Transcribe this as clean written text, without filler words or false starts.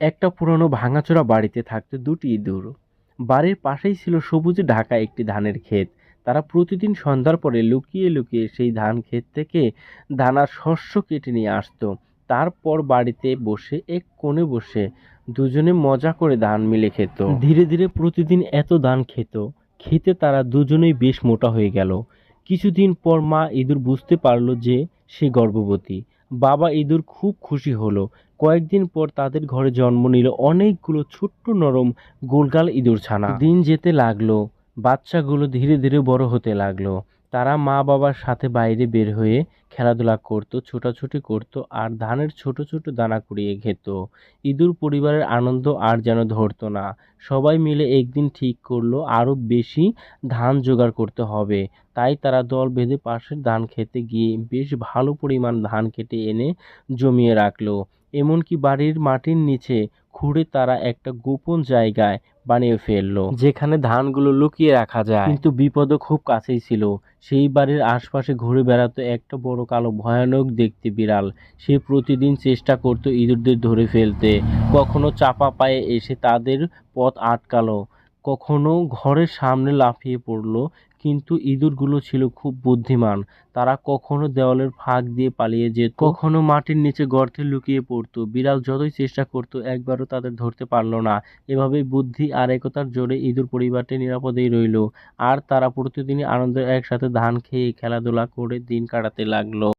একটা পুরনো ভাঙাচোরা বাড়িতে থাকতো দুটি ইঁদুর। বাড়ির পাশেই ছিল সবুজে ঢাকা একটি ধানের ক্ষেত। তারা প্রতিদিন সন্ধ্যার পরে লুকিয়ে লুকিয়ে সেই ধান ক্ষেত থেকে দানার শস্য কেটে নিয়ে আসতো। তারপর বাড়িতে বসে এক কোণে বসে দুজনে মজা করে ধান মিলে খেত। ধীরে ধীরে প্রতিদিন এত ধান খেত, খেতে তারা দুজনেই বেশ মোটা হয়ে গেল। কিছুদিন পর মা ইঁদুর বুঝতে পারলো যে সে গর্ভবতী। বাবা ইঁদুর খুব খুশি হলো। কয়েকদিন পর তাদের ঘরে জন্ম নিল অনেকগুলো ছোট্ট নরম গোলগাল ইঁদুর ছানা। দিন যেতে লাগলো, বাচ্চাগুলো ধীরে ধীরে বড় হতে লাগলো। তারা মা বাবার সাথে বাইরে বের হয়ে খেলাধুলা করত, ছোটাছুটি করত আর ধানের ছোট ছোট দানা কুড়িয়ে খেত। ইঁদুর পরিবারের আনন্দ আর যেন ধরতো না। সবাই মিলে একদিন ঠিক করলো আরো বেশি ধান জোগাড় করতে হবে। তাই তারা দল বেঁধে পাশের ধান খেতে গিয়ে বেশ ভালো পরিমাণ ধান কেটে এনে জমিয়ে রাখলো। এমনকি বাড়ির মাটির নিচে খুঁড়ে তারা একটা গোপন জায়গায় বানিয়ে ফেললো, যেখানে ধানগুলো লুকিয়ে রাখা যায়। কিন্তু বিপদও খুব কাছেই ছিল। সেই বাড়ির আশপাশে ঘুরে বেড়াতো একটা বড় কালো ভয়ানক দেখতে বিড়াল। সে প্রতিদিন চেষ্টা করতো ইঁদুরদের ধরে ফেলতে। কখনো চাপা পায়ে এসে তাদের পথ আটকালো, কখনো ঘরের সামনে লাফিয়ে পড়লো। কিন্তু ইঁদুরগুলো ছিল খুব বুদ্ধিমান। তারা কখনো দেওয়ালের ফাঁক দিয়ে পালিয়ে যেত, কখনো মাটির নিচে গর্তে লুকিয়ে পড়তো। বিড়াল যতই চেষ্টা করতো একবারও তাদের ধরতে পারল না। এভাবেই বুদ্ধি আর একতার জোরে ইঁদুর পরিবারটি নিরাপদেই রইল। আর তারা প্রতিদিনই আনন্দে একসাথে ধান খেয়ে খেলাধুলা করে দিন কাটাতে লাগলো।